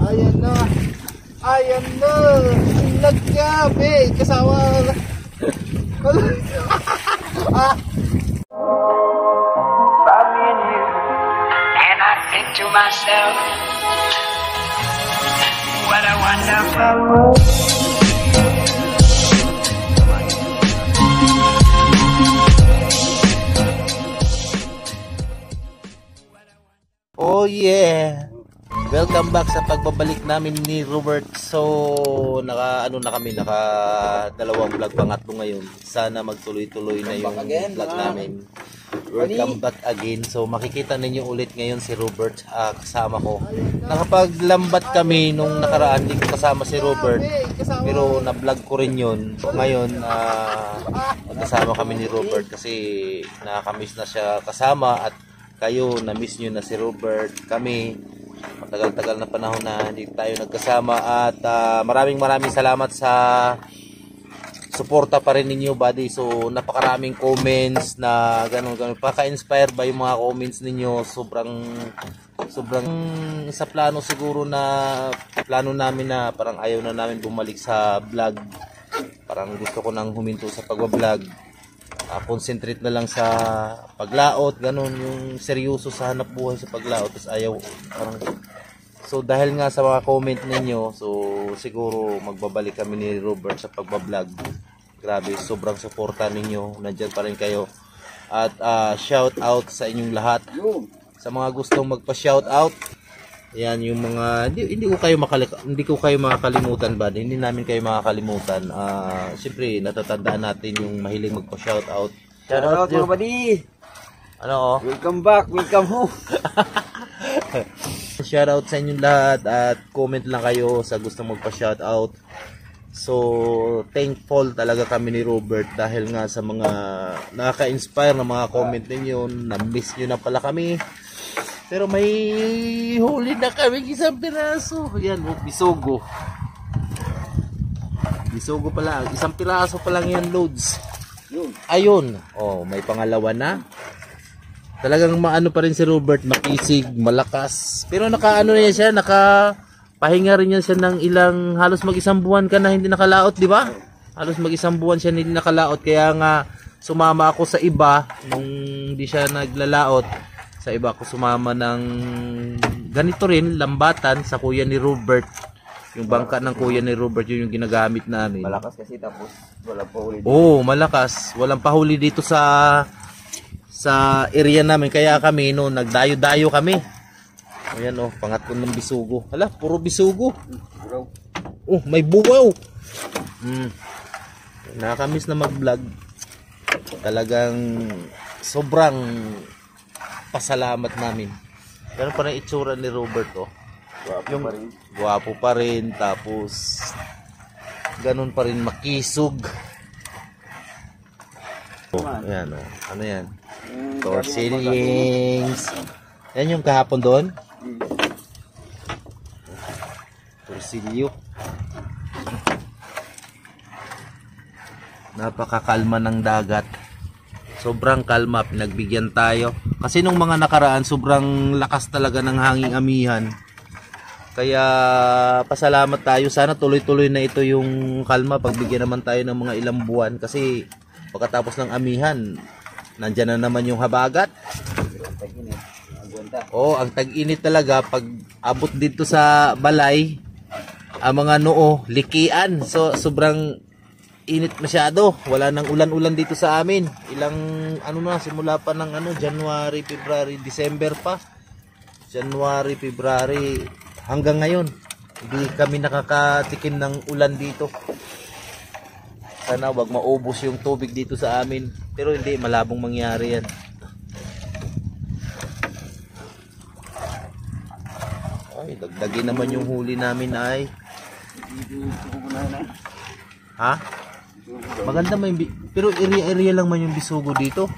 Ayan na. Ayan na. Nagkabe. Kasawa. Ah. And I think to myself, what a wonderful world. Oh yeah. Welcome back sa pagbabalik namin ni Robert. So, naka dalawang vlog, pangatlo ngayon. Sana magtuloy-tuloy na yung vlog namin. Welcome back again. So, makikita ninyo ulit ngayon si Robert, kasama ko. Nakapaglambat kami nung nakaraan, hindi ko kasama si Robert. Pero na-vlog ko rin yun. So, ngayon, kasama kami ni Robert kasi nakakamiss na siya kasama at kayo, na-miss nyo na si Robert. Kami, matagal-tagal na panahon na hindi tayo nagkasama at maraming salamat sa suporta pa rin ninyo, buddy. So napakaraming comments na ganun, paka-inspire ba yung mga comments ninyo. Sobrang sa plano siguro na plano namin na parang ayaw na namin bumalik sa vlog. Parang gusto ko nang huminto sa pagwa-vlog. Concentrate na lang sa paglaot, ganun, yung seryoso sa hanap buhay sa paglaot, tapos ayaw parang. So dahil nga sa mga comment ninyo, so siguro magbabalik kami ni Robert sa pagbablog. Grabe, sobrang suporta ninyo, nandiyan pa rin kayo. At shout out sa inyong lahat, sa mga gustong magpa-shout out. Yan yung mga hindi ko kayo makakalimutan, ba? Hindi namin kayo makakalimutan. Siyempre natatandaan natin yung mahilig magpa-shout out. Shout out mga buddy. Ano? Welcome back, welcome home. Shout out sa inyong lahat at comment lang kayo sa gustong magpa-shout out. So thankful talaga kami ni Robert dahil nga sa mga nakaka-inspire na mga comment ninyo. Na-miss nyo na pala kami. Pero may huli na kami isang piraso. Yan, bisogo. Bisogo pa lang. Isang piraso pa lang yan, loads. Ayun. Oh, may pangalawa na. Talagang maano pa rin si Robert, makisig, malakas. Pero nakaano na yan siya, nakapahinga rin yan siya ng ilang, halos mag-isang buwan ka na hindi nakalaot, di ba? Halos mag-isang buwan siya hindi nakalaot. Kaya nga sumama ako sa iba nung hindi siya naglalaot. Sa iba ko sumama ng ganito rin, lambatan sa kuya ni Robert. Yung bangka ng kuya ni Robert, yun yung ginagamit namin. Malakas kasi tapos walang pahuli. Oo, malakas. Walang pahuli dito sa area namin. Kaya kami, no, nagdayo-dayo kami. Ayan, oh, pangatlo ng bisugo. Hala, puro bisugo. Oh, may buwaw. Nakakamiss na mag-vlog. Talagang sobrang pasalamat namin. Ganun pa rin itsura ni Robert, oh. Gwapo pa rin, tapos ganun pa rin makisog. Oh, ayan, oh. Ano yan? Torsilings. Yan yung kahapon doon. Torsilyo. Napakakalma ng dagat. Sobrang kalma, pinagbigyan tayo. Kasi nung mga nakaraan, sobrang lakas talaga ng hanging amihan. Kaya pasalamat tayo. Sana tuloy-tuloy na ito yung kalma. Pagbigyan naman tayo ng mga ilang buwan. Kasi pagkatapos ng amihan, nandyan na naman yung habagat. Oh, ang tag-init talaga. Pag abot dito sa balay, ang mga noo, likian. So, sobrang init masyado. Wala nang ulan-ulan dito sa amin. Ilang simula pa ng January, February, December pa. January, February hanggang ngayon. Hindi kami nakakatikim ng ulan dito. Sana wag maubos yung tubig dito sa amin. Pero hindi, malabong mangyari yan. Ay, dagdagin naman yung huli namin ay. Ha? Maganda may pero area lang man yung bisugo dito.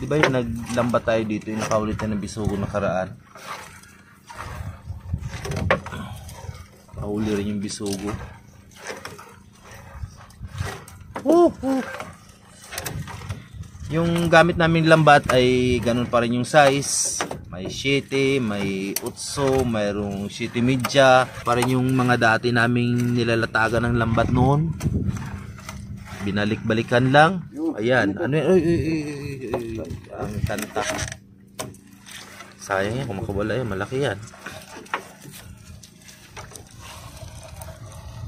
Di ba yung naglambat tayo dito, yung nakaulit na ng bisugo nakaraan. Nahuli rin yung bisugo. Yung gamit namin lambat ay ganun pa rin yung size. May 7, may 8, mayroong 7.5. Pa rin yung mga dati naming nilalatagan ng lambat noon. Binalik-balikan lang. Ayan. Ano yan? Ay. Ang kanta. Sayang yan. Kung makawala yan, malaki yan.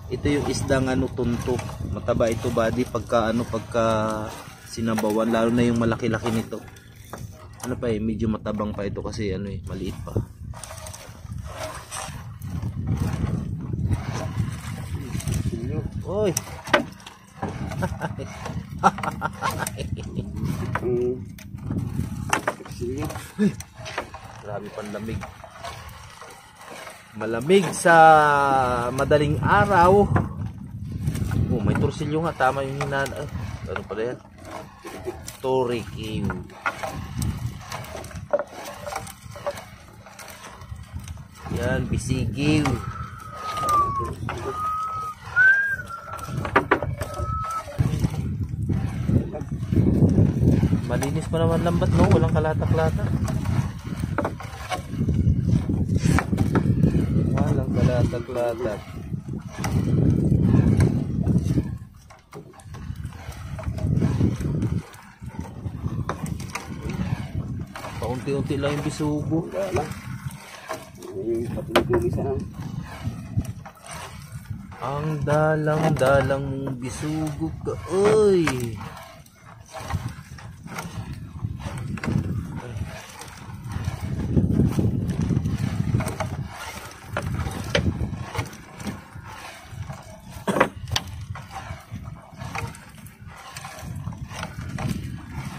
Ito yung isdang tunto. Mataba ito body pagka sinabawan. Lalo na yung malaki-laki nito. Medyo matabang pa ito kasi maliit pa. Oy. Grabe pang lamig. Malamig sa madaling araw. Oh, may torsilyo nga, tama yung hinana. Ano pala yan? Torikil. Yan, bisigiw. Malinis pa naman lambat, no? Walang kalatak-latak. Walang kalatak-latak. Paunti-unti lang yung bisugo. Ang dalang-dalang mong bisugo ka, oy.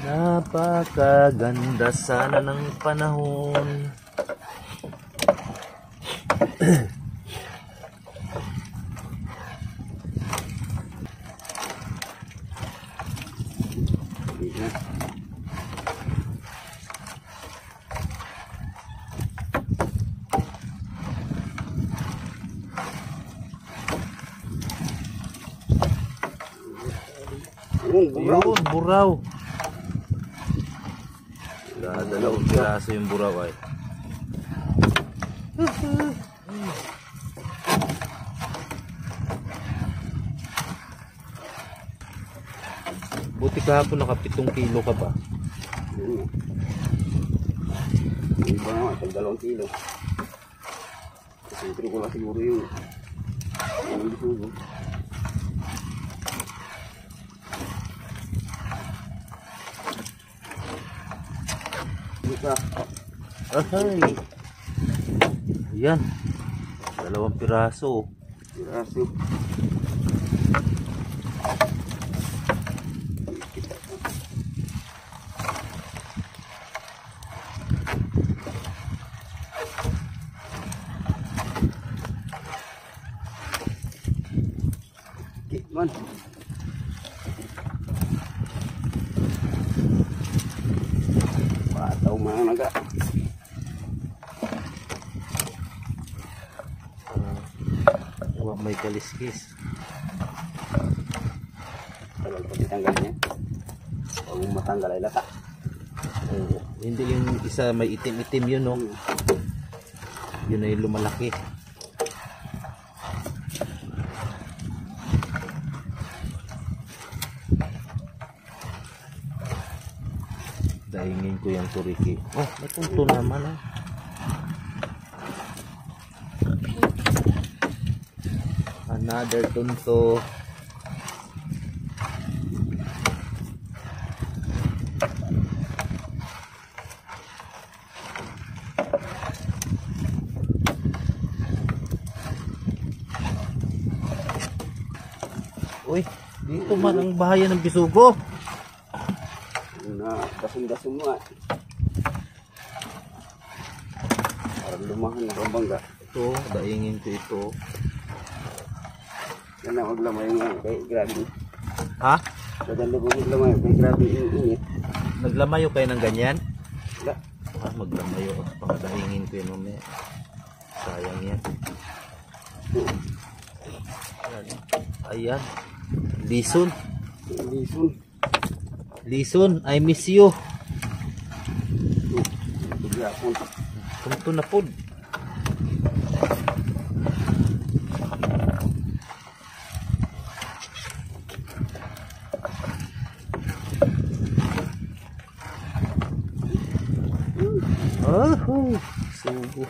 Napakaganda sana ng panahon. Yun, buraw. Dalawang piraso yung buraw ay. Buti kahapon naka 7 kilo ka ba? Iba nga, 2 kilo. Sentro ko lang siguro yun. Ang bisugo. Ahay. Ayan. 2 piraso. Piraso. Man. Pataw mga naga. May kaliskis. Tagal pa ditanggal niya. Huwag mong matanggal ay lata. Hindi yung isa may itim-itim yun, no? Yun ay lumalaki. Daingin ko yung turiki. Oh, may punto naman, ah. Another tunto. Uy, dito man ang bahaya ng bisugo. Na dasun-dasun mo ah. Parang lumahan ng bangga. Ito, daingin ko ito. Yan na maglamay nga kay grabe. Ha? Dadalo ko maglamay kay grabe yung init. Naglamayo kayo ng ganyan? Wala. Ah, maglamayo. Pangadahingin ko yun mamaya. Sayang yan. Ayan. Lison. Lison. Lison, I miss you. Ito yapon. Tunto na pod. Sugo.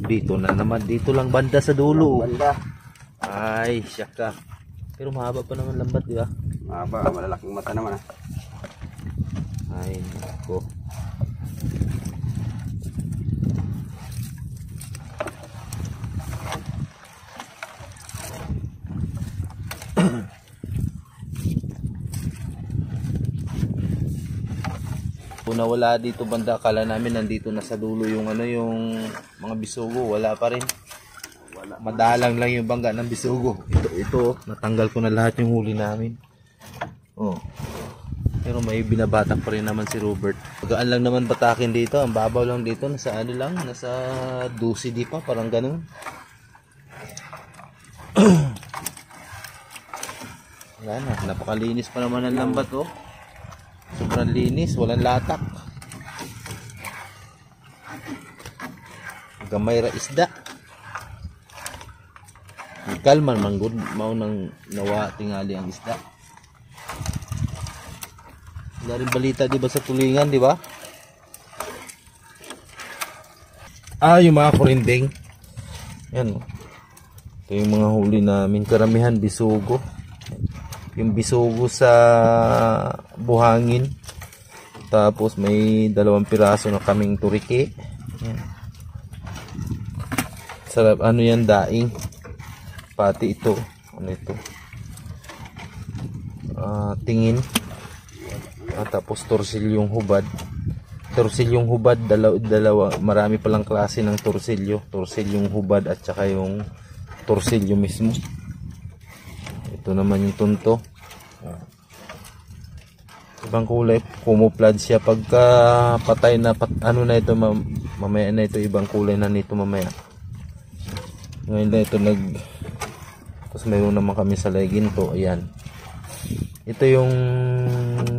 Dito na naman. Dito lang banda sa dulo. Banda. Ay, syaka. Pero mahaba pa naman lambat, di ba? Mahaba, malalaking mata naman ah. Ay, nako. Kung nawala dito banda, akala namin nandito na sa dulo yung ano, yung mga bisugo, wala pa rin. Madalang lang yung bangga ng bisugo. Ito, natanggal ko na lahat yung huli namin. Oh. Pero may binabatak pa rin naman si Robert. Magaan lang naman batakin dito, ang babaw lang dito, nasa ano lang, nasa 12 di pa, parang ganun. Wala na, napakalinis pa naman ang lambat, oh. Sobrang linis, walang latak. Gamay ra isda. Kalman manggod mao nang nawa tingali ang isda. Wala rin balita di ba sa tulingan, di ba? Yung mga kurinding. Yan. Ito yung mga huli namin, karamihan bisugo. Yung bisugo sa buhangin. Tapos may 2 piraso na kaming turiki. Yan. Sarap, ano yan, daing. Pati ito. Ano ito? Tingin. Tapos torsilyong hubad. Torsilyong hubad, dalawa. Marami palang klase ng torsilyo. Torsilyong hubad at saka yung torsilyo mismo. Ito naman yung tunto. Ibang kulay, kumuplad siya pagka patay na ano na ito, mamaya na ito, ibang kulay na nito mamaya. Ngayon na ito tapos mayroon naman kami sa ginto. Ayan, ito yung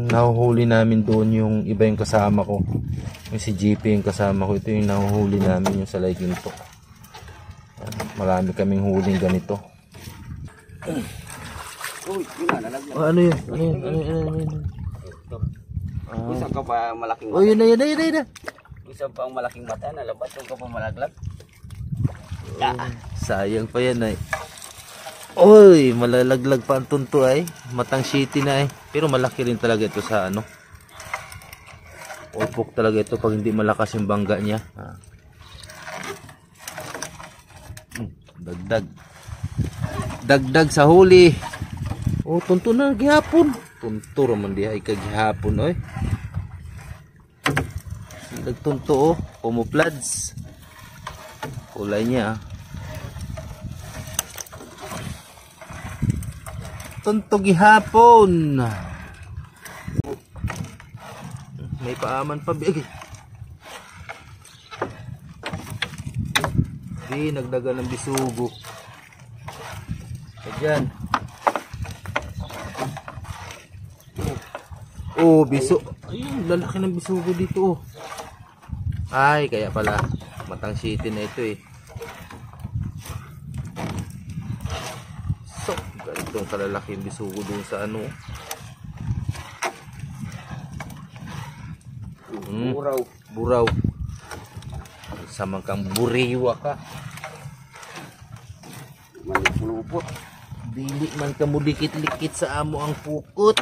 nahuhuli namin doon, yung iba yung kasama ko, yung si GP yung kasama ko. Ito yung nahuhuli namin, yung sa ginto. Marami kaming huling ganito. Uy, yun na, nalaglag. Ano yun? Ano yun? Gusto ka pa malaking mata? Oh, yun na. Gusto pa ang malaking mata, nalabat. Gusto ka pa malaglag? Sayang pa yan ay. Oy, malalaglag pa ang tunto ay. Matang shitty na ay. Pero malaki rin talaga ito sa ano. Ulpok talaga ito pag hindi malakas yung bangga niya. Dagdag sa huli. Oh, tunto na gihapon. Tunto raman di ay kagihapon oy. Nagtunto oh, camouflage. Kulay niya. Tunto gihapon. May paaman pa big. Nagdaga ng bisugo. Ayan. Oh, biso. Ayun, lalaki ng bisugo dito. Oh. Ay, kaya pala matang city na ito eh. So, ganitong kalalaki yung bisugo dun sa ano. Buraw. Samang kang buriwa ka. Manipulupot. Dili man ka mo dikit-likit sa amo ang pukot.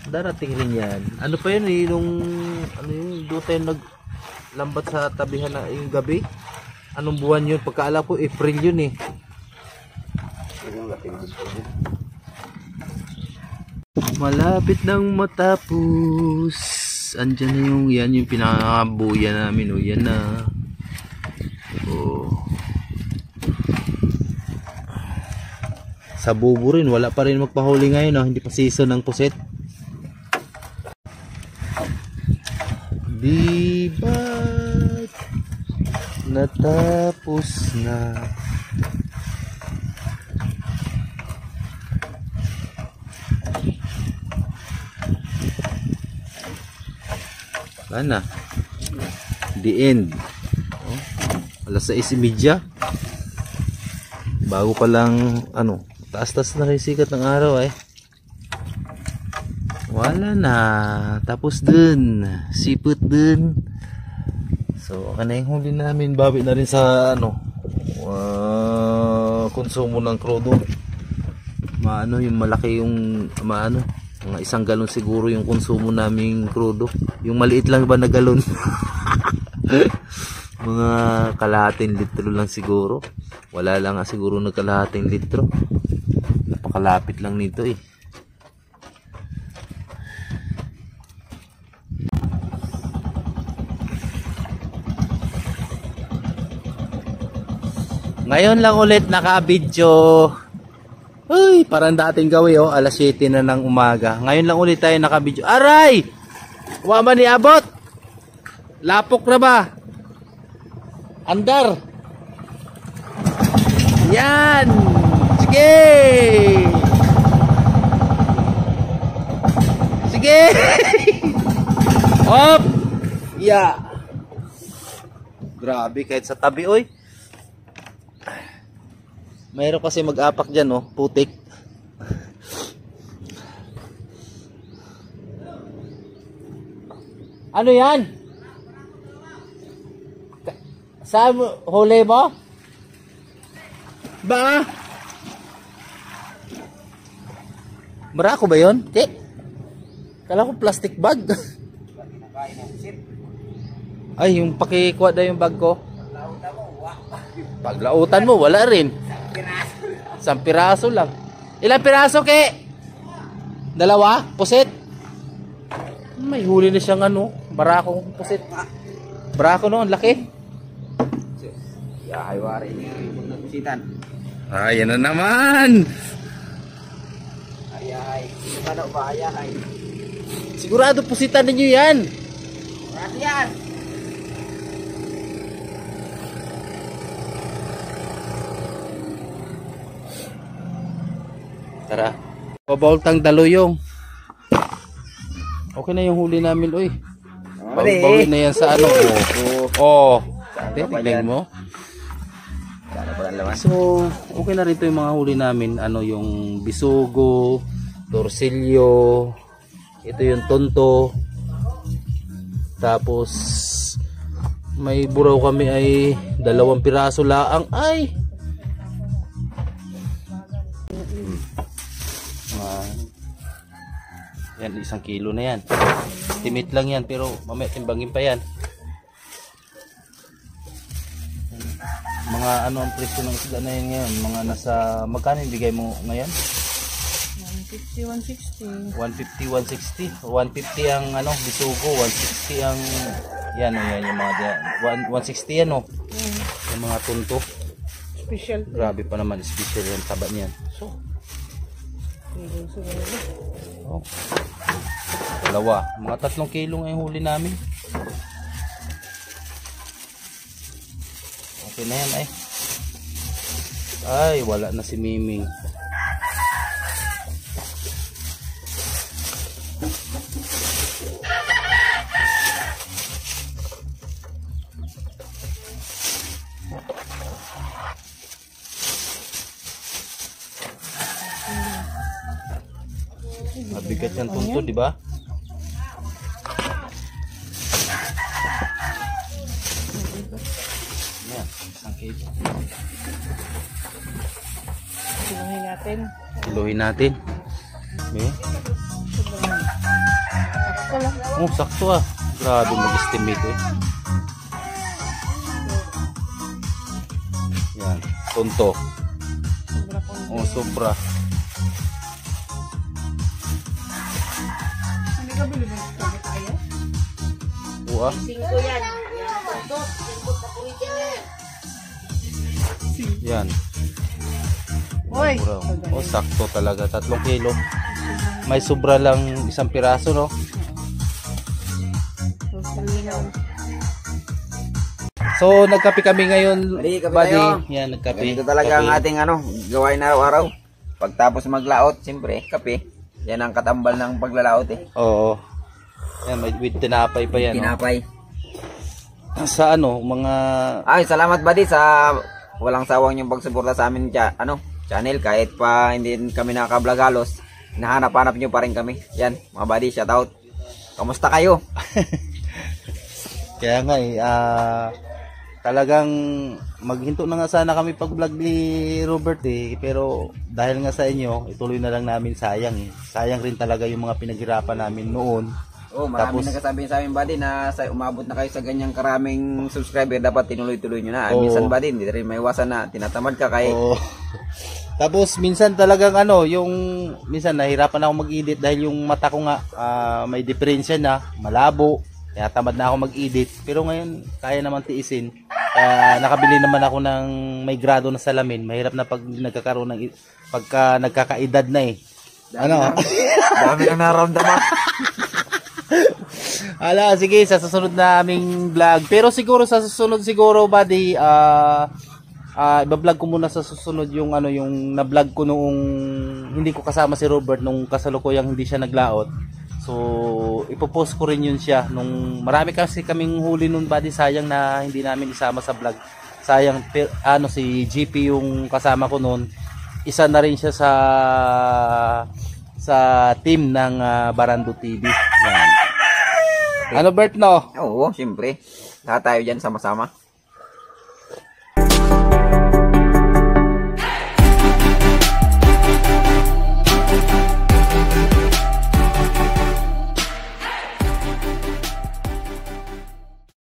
Darating rin yan. Ano pa yun eh, nung ano yun, doon tayo naglambat sa tabihan na yung gabi. Anong buwan yun? Pagkaalam ko, April yun eh. Malapit nang matapos. Andyan na yung, yan yung pinakabuya namin. O, yan na. Oh. Sa bubo rin, wala pa rin magpahuli ngayon. Oh. Hindi pa season ng puset. Di ba natapos na? Wala na. The end. Oh, alas 6:30. Bago pa lang, ano, taas-taas na rin sikat ng araw eh. Wala na. Tapos dun. Sipot dun. So, okay na yung huli namin. Bawi na rin sa, ano, konsumo ng crudo. Maano, yung malaki yung, maano, mga 1 galon siguro yung konsumo naming crudo. Yung maliit lang ba na galon? Mga kalahating litro lang siguro. Wala lang nga siguro na kalahating litro. Napakalapit lang nito eh. Ngayon lang ulit naka-video. Uy, parang dating gawin oh, alas 7 na ng umaga. Ngayon lang ulit tayo naka-video. Aray! Wa man niabot. Lapok na ba? Andar. Yan. Sige. Sige. Hop. Yeah. Grabe kahit sa tabi oy. Mayroon kasi mag-apak dyan oh, putik. Ano yan? Saan huli mo? Ba? Marako ba yun? Kala ko plastic bag. Ay, yung pakikuha na yung bag ko. Paglautan mo, wala rin. 1 piraso lang. Ilang piraso ke? 2? Pusit? May huli na siyang ano, barakong pusit. Barako noon, laki. Yahay wari ni pusitan. Ayan na naman. Ayahay. Ano ba ayahay? Sigurado pusitan ninyo yan. Yan. Tara. Pabaultang daluyong. Okay na yung huli namin, oy. Bawi na yan sa ano. Oh. Tignan mo. So, okay na rin ito yung mga huli namin. Ano yung bisugo, torsilyo, ito yung tonto. Tapos, may buraw kami ay 2 piraso laang. Ay! Yan, 1 kilo na yan. Estimate lang yan, pero mamaya timbangin pa yan. Mga ano ang presyo ng isda na yan ngayon? Mga nasa, magkano yung bigay mo ngayon? 150, 160. 150, 160. 150 ang ano, bisugo, 160 ang, yan o yan, yung mga, 160 yan o. Yung mga tunto. Special. Grabe pa naman, special yung taba niyan. So, oh. 2, mga 3 kilo nga yung huli namin. Okay na yan ay. Ay, wala na si Miming. Mabigat yung tunto, di ba? Yan, 1 kilo. Siluhin natin. Kiluhin natin. Okay. Sakto lang. Oh, sakto ah. Grabe mag-estimate eh. Yan, tunto. Sobra kong Oh, sobra. hindi ka bilhin ng kami tayo? Uwa. 5 yan. Yan, tonto. 5 papulitin yan. Yan. Hoy. Buraw. Oh, sakto talaga. 3 kilo. May sobra lang 1 piraso, no? So, nagkape kami ngayon, Bali, kape buddy. tayo. Yan, nagkape. Ganito talaga Kape. ang ating ano, gawain araw-araw. Pagtapos maglaot, siyempre, kape. Yan ang katambal ng paglalaot eh. Oo. Yan, may with tinapay pa yan. Oh. Tinapay. Sa ano, mga... Ay, salamat buddy sa walang sawang yung pagsuporta sa amin channel. Kahit pa hindi kami nakaka-vlog halos, hinahanap-hanap nyo pa rin kami. Yan, mga buddy, shoutout. Kamusta kayo? Kaya nga talagang maghinto na nga sana kami pag vlog ni Robert pero dahil nga sa inyo, ituloy na lang namin, sayang Sayang rin talaga yung mga pinaghirapan namin noon. Oh, maraming nagsasabi sa amin buddy na umabot na kayo sa ganyang karaming subscriber, dapat tinuloy-tuloy nyo na. Minsan buddy, hindi rin maiwasan na tinatamad ka kay. Tapos minsan talagang minsan nahirapan ako mag-edit dahil yung mata ko nga may diferensya na, malabo. Kaya tamad na ako mag-edit. Pero ngayon, kaya naman tiisin. Nakabili naman ako ng may grado na salamin. Mahirap na pag nagkakaroon ng pagka nagkakaedad na Dami na naramdaman. Sige, sa susunod na aming vlog. Pero siguro sa susunod buddy, iba-vlog ko muna sa susunod yung na-vlog ko noong hindi ko kasama si Robert nung kasalukuyang hindi siya naglaot. So, ipopost ko rin yun siya. Nung marami kasi kaming huli nun buddy, sayang na hindi namin isama sa vlog. Sayang, si GP yung kasama ko nun. Isa na rin siya sa team ng Barando TV. Yan. Ano Bert, no? Oo, siyempre. Lahat tayo dyan sama-sama.